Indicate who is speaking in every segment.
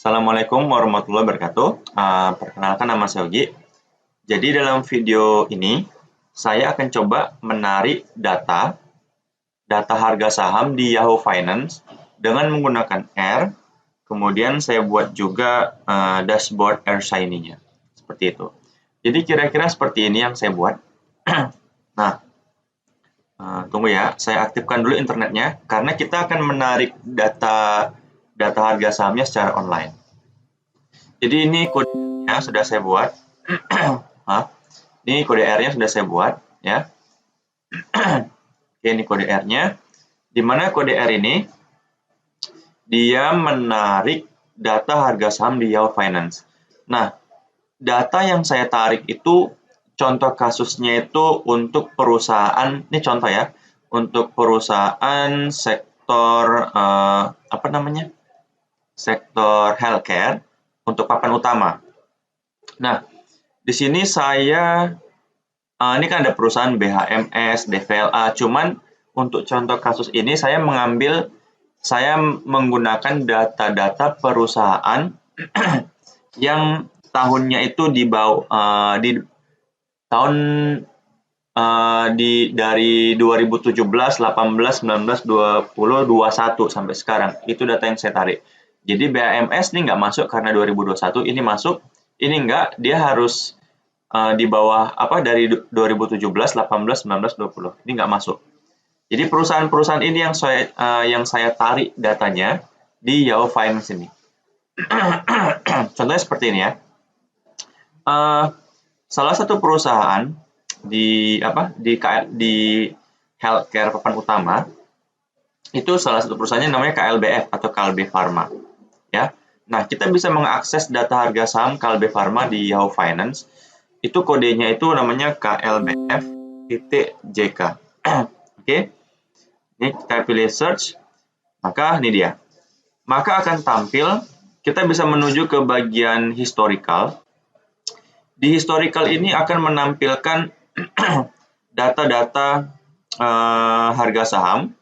Speaker 1: Assalamualaikum warahmatullahi wabarakatuh. Perkenalkan nama saya Yogi. Jadi dalam video ini saya akan coba menarik data harga saham di Yahoo Finance dengan menggunakan R. Kemudian saya buat juga dashboard R Shiny-nya. Seperti itu. Jadi kira-kira seperti ini yang saya buat. Nah, tunggu ya, saya aktifkan dulu internetnya karena kita akan menarik data harga sahamnya secara online. Jadi ini kodenya sudah saya buat. Ini kode R-nya sudah saya buat, ya. Oke, ini kode R-nya. Di mana kode R ini dia menarik data harga saham di Yahoo Finance. Nah, data yang saya tarik itu contoh kasusnya itu untuk perusahaan, ini contoh ya, untuk perusahaan sektor sektor healthcare untuk papan utama. Nah, di sini saya ini kan ada perusahaan BHMS, DVLA, cuman untuk contoh kasus ini saya menggunakan data-data perusahaan yang tahunnya itu dari 2017, 18, 19, 20, 21 sampai sekarang. Itu data yang saya tarik. Jadi BHMS ini nggak masuk karena 2021, ini masuk, ini nggak, dia harus di bawah dari 2017, 18, 19, 20. Ini nggak masuk. Jadi perusahaan-perusahaan ini yang saya tarik datanya di Yahoo Finance ini. Contohnya seperti ini ya. Salah satu perusahaan di healthcare papan utama itu salah satu perusahaannya namanya KLBF atau Kalbe Pharma, ya. Nah, kita bisa mengakses data harga saham Kalbe Pharma di Yahoo Finance. Itu kodenya itu namanya KLBF.JK. Oke. Ini kita pilih search, maka ini dia. Maka akan tampil, kita bisa menuju ke bagian historical. Di historical ini akan menampilkan data-data harga saham,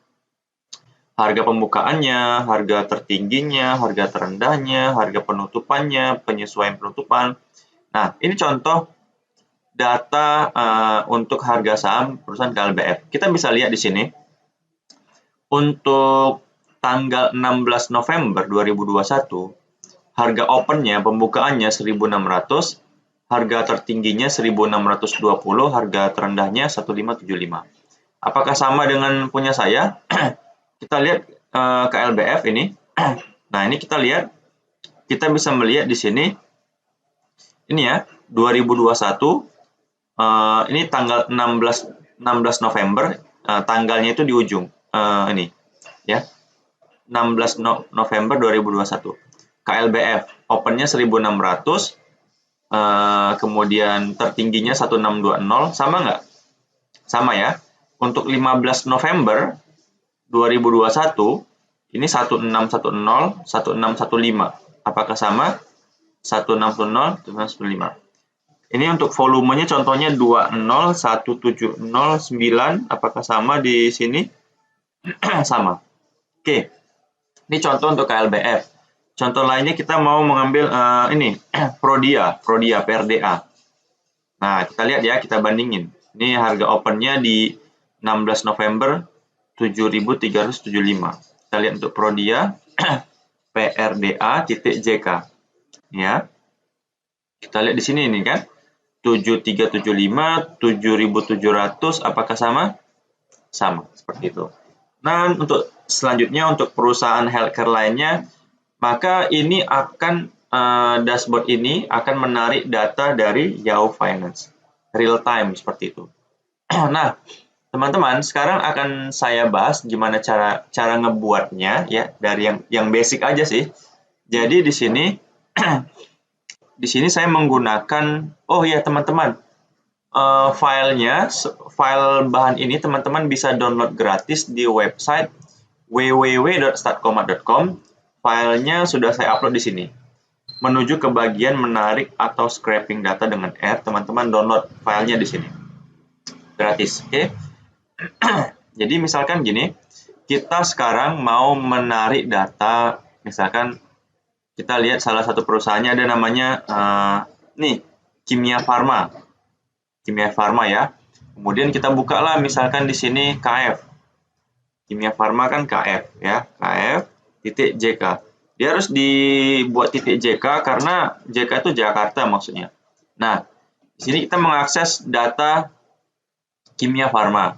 Speaker 1: harga pembukaannya, harga tertingginya, harga terendahnya, harga penutupannya, penyesuaian penutupan. Nah, ini contoh data untuk harga saham perusahaan KLBF. Kita bisa lihat di sini. Untuk tanggal 16 November 2021, harga opennya, pembukaannya 1.600, harga tertingginya 1.620, harga terendahnya 1.575. Apakah sama dengan punya saya? Kita lihat KLBF ini. Nah, ini kita lihat, kita bisa melihat di sini. Ini ya, 2021. Ini tanggal 16 November, tanggalnya itu di ujung. Ini ya. 16 November 2021. KLBF opennya 1.600, kemudian tertingginya 1.620, sama nggak? Sama ya. Untuk 15 November 2021 ini 1.610, 1.615. Apakah sama? 1.610, 1.615. Ini untuk volumenya contohnya 201709, apakah sama di sini? Sama. Oke. Ini contoh untuk KLBF. Contoh lainnya kita mau mengambil ini Prodia PRDA. Nah, kita lihat ya, kita bandingin. Ini harga opennya di 16 November 7.375. Kita lihat untuk Prodia PRDA.JK. Ya. Kita lihat di sini ini kan. 7.375, 7.700, apakah sama? Sama, seperti itu. Nah, untuk selanjutnya untuk perusahaan healthcare lainnya, maka ini akan dashboard ini akan menarik data dari Yahoo Finance real time seperti itu. Nah, teman-teman, sekarang akan saya bahas gimana cara ngebuatnya ya, dari yang basic aja sih. Jadi di sini saya menggunakan, oh ya teman-teman, file bahan ini teman-teman bisa download gratis di website www.startkomat.com. Filenya sudah saya upload di sini. Menuju ke bagian menarik atau scraping data dengan R, teman-teman download filenya di sini. Gratis, oke? Jadi misalkan gini, kita sekarang mau menarik data, misalkan kita lihat salah satu perusahaannya ada namanya nih Kimia Farma. Kimia Farma ya. Kemudian kita bukalah misalkan di sini KF. Kimia Farma kan KF ya, KF titik JK. Dia harus dibuat titik JK karena JK itu Jakarta maksudnya. Nah, di sini kita mengakses data Kimia Farma.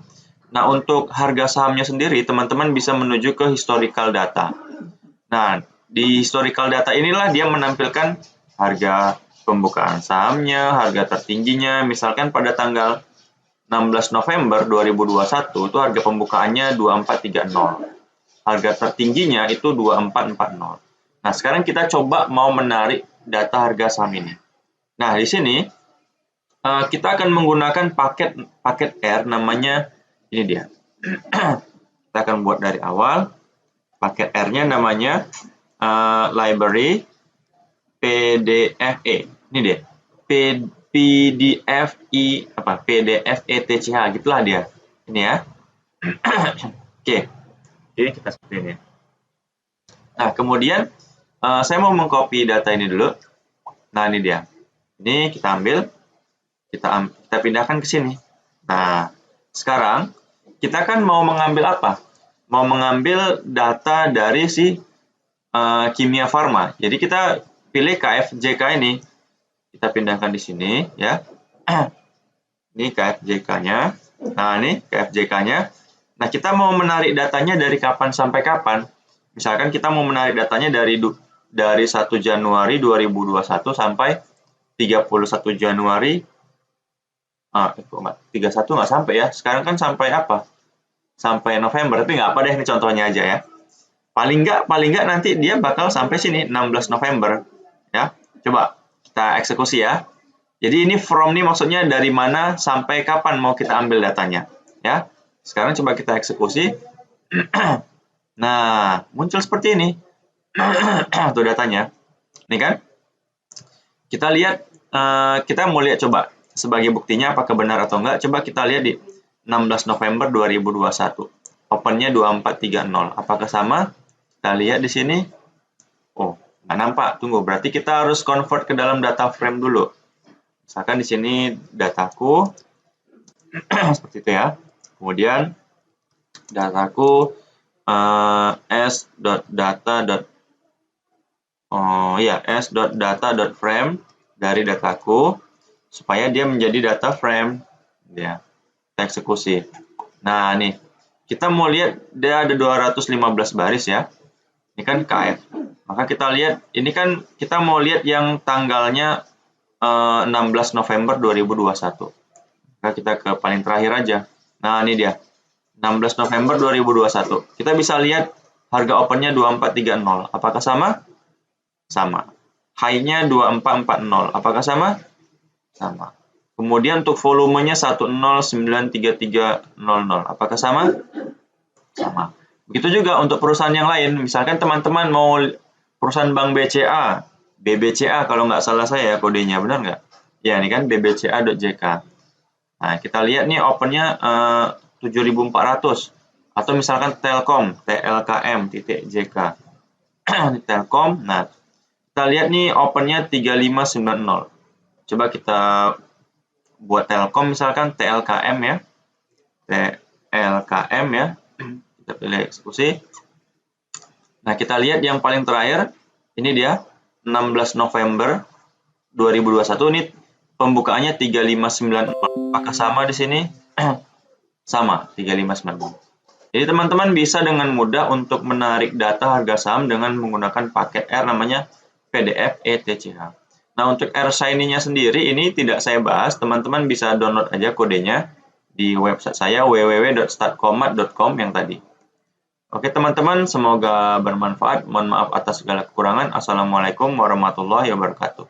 Speaker 1: Nah, untuk harga sahamnya sendiri, teman-teman bisa menuju ke historical data. Nah, di historical data inilah dia menampilkan harga pembukaan sahamnya, harga tertingginya, misalkan pada tanggal 16 November 2021 itu harga pembukaannya 2430. Harga tertingginya itu 2440. Nah, sekarang kita coba mau menarik data harga saham ini. Nah, di sini kita akan menggunakan paket R, namanya ini dia. Kita akan buat dari awal. Paket R-nya namanya library PDFE. Ini dia. PDFETCH gitulah dia. Ini ya. Oke. Jadi kita seperti ini. Nah, kemudian saya mau mengcopy data ini dulu. Nah, ini dia. Ini kita ambil, kita pindahkan ke sini. Nah, sekarang kita kan mau mengambil apa? Mau mengambil data dari si Kimia Farma. Jadi kita pilih KFJK ini. Kita pindahkan di sini ya. Ini KFJK-nya. Nah, ini KFJK-nya. Nah, kita mau menarik datanya dari kapan sampai kapan? Misalkan kita mau menarik datanya dari 1 Januari 2021 sampai 31 Januari 31 nggak sampai ya. Sekarang kan sampai apa? Sampai November, tapi nggak apa deh, ini contohnya aja ya. Paling nggak nanti dia bakal sampai sini 16 November ya. Coba kita eksekusi ya. Jadi ini from nih maksudnya dari mana sampai kapan mau kita ambil datanya ya. Sekarang coba kita eksekusi. Nah, muncul seperti ini. Tuh datanya. Ini kan? Kita lihat, kita mau lihat coba sebagai buktinya apakah benar atau enggak. Coba kita lihat di 16 November 2021. Opennya 2430. Apakah sama? Kita lihat di sini. Oh, nggak nampak. Tunggu, berarti kita harus convert ke dalam data frame dulu. Misalkan di sini dataku seperti itu ya. Kemudian dataku s.data.frame dari dataku supaya dia menjadi data frame ya. Kita eksekusi. Nah, nih kita mau lihat dia ada 215 baris ya. Ini kan KF. Maka kita lihat ini kan kita mau lihat yang tanggalnya 16 November 2021. Maka kita ke paling terakhir aja. Nah, ini dia. 16 November 2021. Kita bisa lihat harga opennya 2430. Apakah sama? Sama. High-nya 2440. Apakah sama? Sama. Kemudian untuk volumenya 109330. Apakah sama? Sama. Begitu juga untuk perusahaan yang lain. Misalkan teman-teman mau perusahaan Bank BCA, BBCA kalau nggak salah saya kodenya, benar nggak? Ya, ini kan bbca.jk. Nah, kita lihat nih opennya 7400. Atau misalkan Telkom, TLKM.jk. Telkom, nah kita lihat nih opennya 3590. Coba kita buat Telkom misalkan TLKM ya. TLKM ya. Kita pilih eksekusi. Nah, kita lihat yang paling terakhir. Ini dia 16 November 2021. Ini pembukaannya 3590. Apakah sama di sini? Sama, 3590. Jadi teman-teman bisa dengan mudah untuk menarik data harga saham dengan menggunakan paket R namanya PDFETCH. Nah, untuk R Shiny-nya sendiri ini tidak saya bahas, teman-teman bisa download aja kodenya di website saya www.startkomat.com yang tadi. Oke teman-teman, semoga bermanfaat. Mohon maaf atas segala kekurangan. Assalamualaikum warahmatullahi wabarakatuh.